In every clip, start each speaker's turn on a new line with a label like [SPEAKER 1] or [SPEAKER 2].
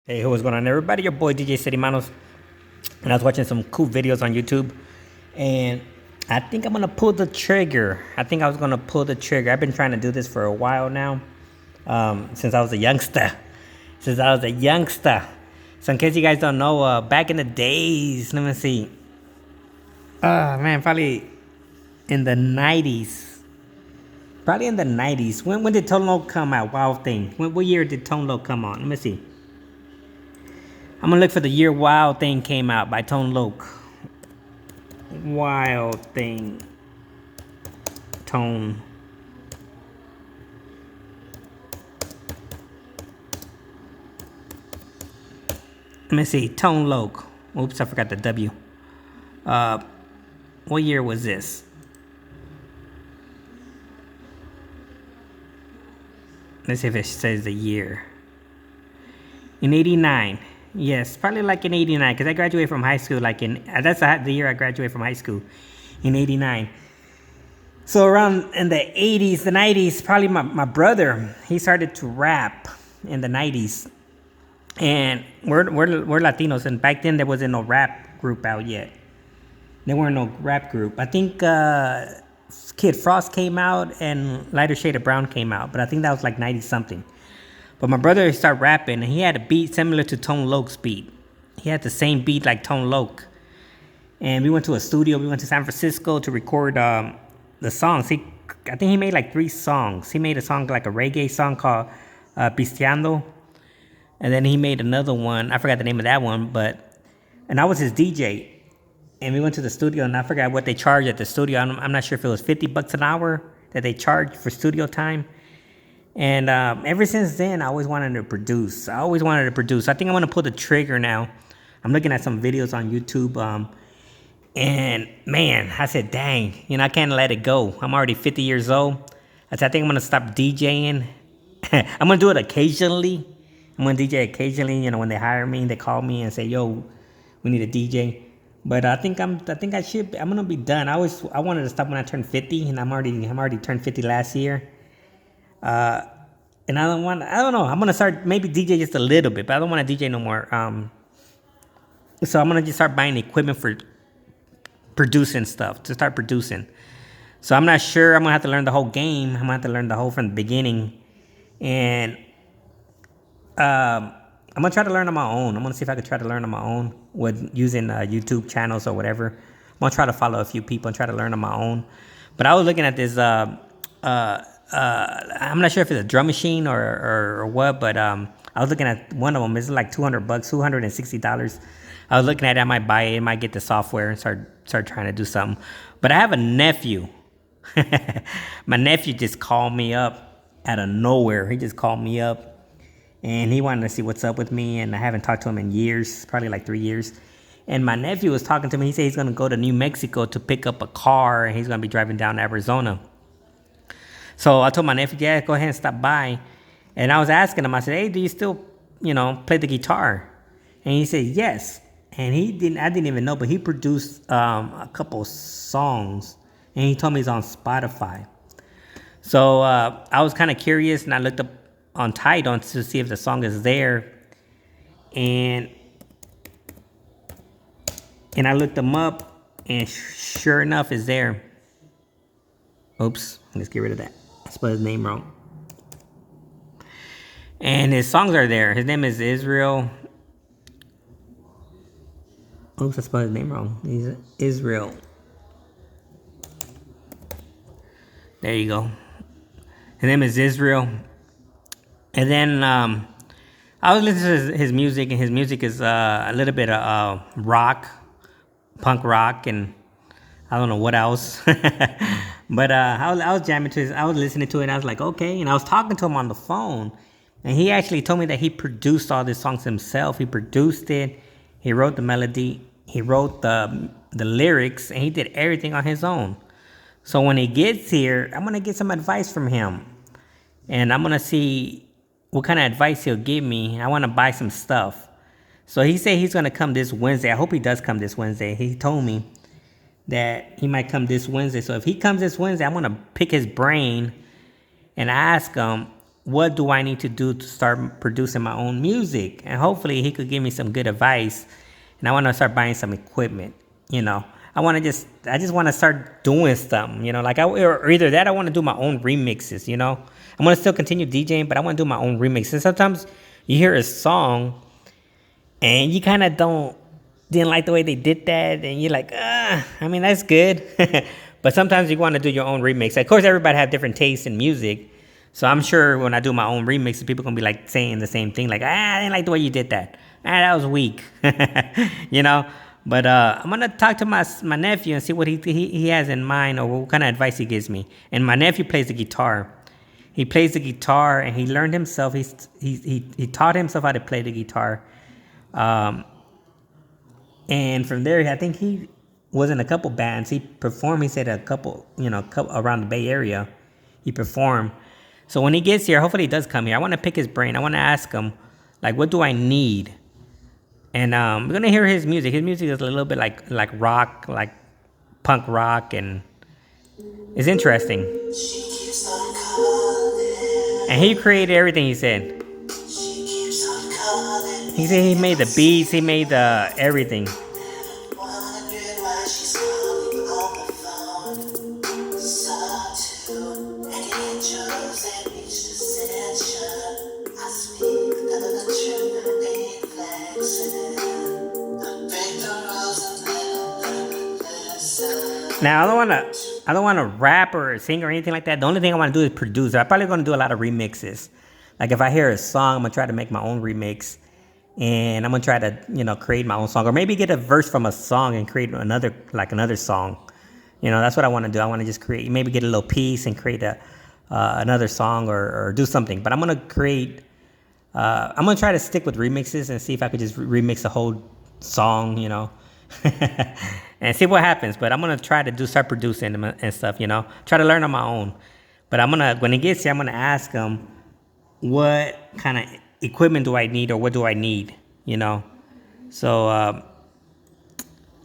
[SPEAKER 1] Hey, what's going on, everybody? Your boy DJ City Manos, and I was watching some cool videos on YouTube, and I think I'm gonna pull the trigger. I think I was gonna pull the trigger. I've been trying to do this for a while now, since I was a youngster. So, in case you guys don't know, back in the days, let me see. Man, probably in the '90s. Probably in the '90s. When did Tone Loc come out? Wild Thing. What year did Tone Loc come on? Let me see. I'm gonna look for the year Wild Thing came out by Tone Loc. Wild Thing. Tone. Let me see. Tone Loc. Oops, I forgot the W. What year was this? Let's see if it says the year. In '89. Yes, probably like in '89, because I graduated from high school that's the year I graduated from high school, in '89. So around in the '80s, the '90s, probably my brother, he started to rap in the '90s. And we're Latinos, and back then there wasn't no rap group out yet. There weren't no rap group. I think Kid Frost came out and Lighter Shade of Brown came out, but I think that was like 90 something. But my brother started rapping, and he had a beat similar to Tone Loc's beat. He had the same beat like Tone Loc. And we went to a studio. We went to San Francisco to record the songs. I think he made like 3 songs. He made a song, like a reggae song called Pisteando. And then he made another one. I forgot the name of that one. And I was his DJ. And we went to the studio, and I forgot what they charged at the studio. I'm not sure if it was $50 an hour that they charged for studio time. And ever since then, I always wanted to produce. I think I'm going to pull the trigger now. I'm looking at some videos on YouTube. And man, I said, dang, I can't let it go. I'm already 50 years old. I said, I think I'm going to stop DJing. I'm going to do it occasionally. I'm going to DJ occasionally. When they hire me, they call me and say, yo, we need a DJ. But I think I'm going to be done. I wanted to stop when I turned 50, and I'm already turned 50 last year. And I don't know. I'm going to start maybe DJ just a little bit, but I don't want to DJ no more. So I'm going to just start buying equipment for producing stuff, to start producing. So I'm not sure. I'm going to have to learn the whole game. I'm going to have to learn the whole from the beginning. And I'm going to try to learn on my own. I'm going to see if I can try to learn on my own with using YouTube channels or whatever. I'm going to try to follow a few people and try to learn on my own. But I was looking at this I'm not sure if it's a drum machine or what, but I was looking at one of them. It's like $200, $260. I was looking at it. I might buy it. I might get the software and start trying to do something. But I have a nephew. My nephew just called me up out of nowhere. He just called me up, and he wanted to see what's up with me. And I haven't talked to him in years, probably like 3 years. And my nephew was talking to me. He said he's going to go to New Mexico to pick up a car, and he's going to be driving down to Arizona. So I told my nephew, yeah, go ahead and stop by. And I was asking him, I said, hey, do you still, play the guitar? And he said, yes. And I didn't even know, but he produced a couple songs. And he told me he's on Spotify. So I was kind of curious, and I looked up on Tidal to see if the song is there. And I looked him up, and sure enough, it's there. Oops, let's get rid of that. I spelled his name wrong. And his songs are there. His name is Israel. Oops, I spelled his name wrong. He's Israel. There you go. His name is Israel. And then I was listening to his music, and his music is a little bit of rock, punk rock, and I don't know what else. But I was jamming to I was listening to it, and I was like, okay. And I was talking to him on the phone, and he actually told me that he produced all these songs himself. He produced it. He wrote the melody. He wrote the lyrics, and he did everything on his own. So when he gets here, I'm going to get some advice from him. And I'm going to see what kind of advice he'll give me. I want to buy some stuff. So he said he's going to come this Wednesday. I hope he does come this Wednesday. He told me that he might come this Wednesday. So if he comes this Wednesday, I'm going to pick his brain and ask him what do I need to do to start producing my own music? And hopefully he could give me some good advice. And I want to start buying some equipment, you know. I just want to start doing something, you know, like or either that, I want to do my own remixes, you know. I'm going to still continue DJing, but I want to do my own remixes. Sometimes you hear a song and you kind of didn't like the way they did that. And you're like, I mean, that's good. But sometimes you want to do your own remix. Of course, everybody have different tastes in music. So I'm sure when I do my own remix, people gonna be like saying the same thing, like, I didn't like the way you did that. That was weak, you know. But I'm gonna talk to my nephew and see what he has in mind or what kind of advice he gives me. And my nephew plays the guitar. He plays the guitar and he learned himself. He taught himself how to play the guitar. And from there, I think he was in a couple bands. He performed. He said a couple, you know, around the Bay Area. He performed. So when he gets here, hopefully he does come here. I want to pick his brain. I want to ask him, like, what do I need? And we're gonna hear his music. His music is a little bit like rock, like punk rock, and it's interesting. And he created everything. He said. He said he made the beats. He made the everything. Now I don't wanna rap or sing or anything like that. The only thing I wanna do is produce. I'm probably gonna do a lot of remixes. Like if I hear a song, I'm gonna try to make my own remix, and I'm gonna try to, you know, create my own song, or maybe get a verse from a song and create another song. You know, that's what I want to do. I want to just create, maybe get a little piece and create another song or do something. But I'm gonna create. I'm gonna try to stick with remixes and see if I could just remix a whole song, you know, and see what happens. But I'm gonna try to start producing them and stuff, you know. Try to learn on my own. But when he gets here, I'm gonna ask him what kind of equipment do I need or what do I need, you know. So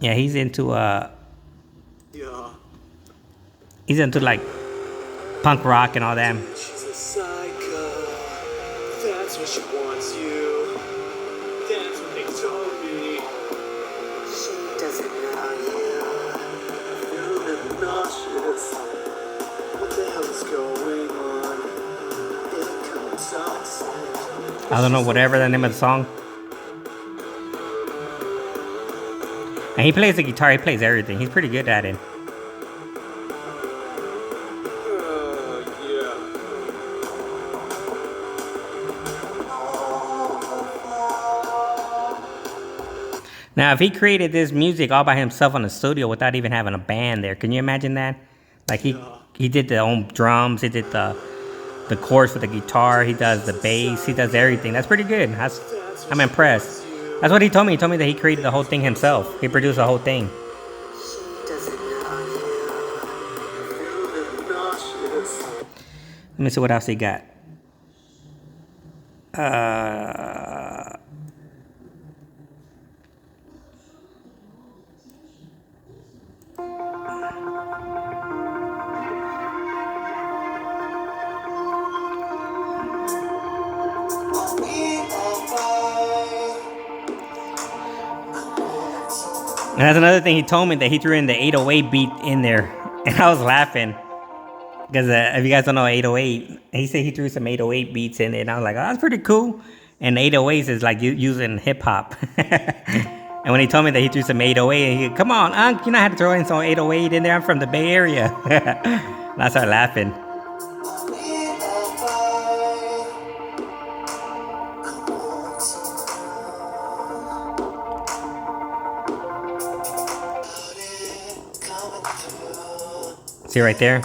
[SPEAKER 1] yeah, he's into like punk rock and all that.
[SPEAKER 2] She's a psycho. That's what she wants you. That's what they told me. She doesn't know you. Feeling nauseous. What the hell is going on? It comes toxic.
[SPEAKER 1] I don't know, whatever the name of the song. And he plays the guitar. He plays everything. He's pretty good at it. Now, if he created this music all by himself in the studio without even having a band there, can you imagine that? Like he did the own drums, he did the chorus for the guitar, he does the bass, he does everything. That's pretty good. I'm impressed. That's what he told me. He told me that he created the whole thing himself. He produced the whole thing. Let me see what else he got. And that's another thing he told me, that he threw in the 808 beat in there. And I was laughing. Because if you guys don't know 808, he said he threw some 808 beats in it. And I was like, oh, that's pretty cool. And 808s is like using hip hop. And when he told me that he threw some 808, he said, come on, Unc, you know how to throw in some 808 in there? I'm from the Bay Area. And I started laughing. See right there?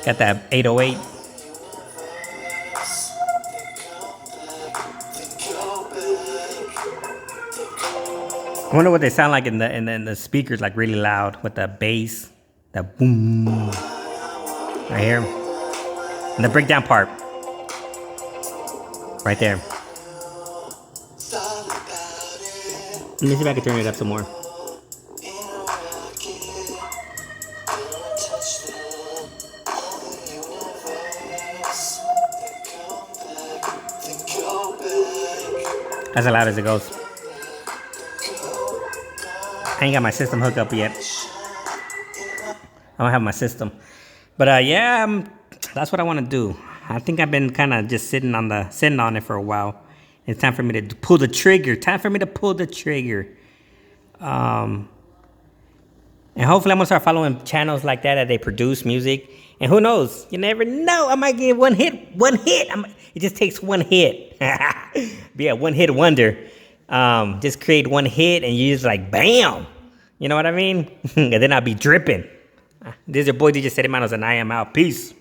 [SPEAKER 1] Got that 808. I wonder what they sound like in the speakers, like really loud with the bass, that boom, right here, and the breakdown part, right there. Let me see if I can turn it up some more. As loud as it goes. I ain't got my system hooked up yet. I don't have my system. But yeah, that's what I want to do. I think I've been kind of just sitting on it for a while. It's time for me to pull the trigger. And hopefully I'm gonna start following channels like that they produce music. And who knows? You never know. I might get one hit. It just takes one hit. Be a one-hit wonder. Just create one hit and you just like bam. You know what I mean? And then I'll be dripping. This is your boy DJ Manos, and I am out. Peace.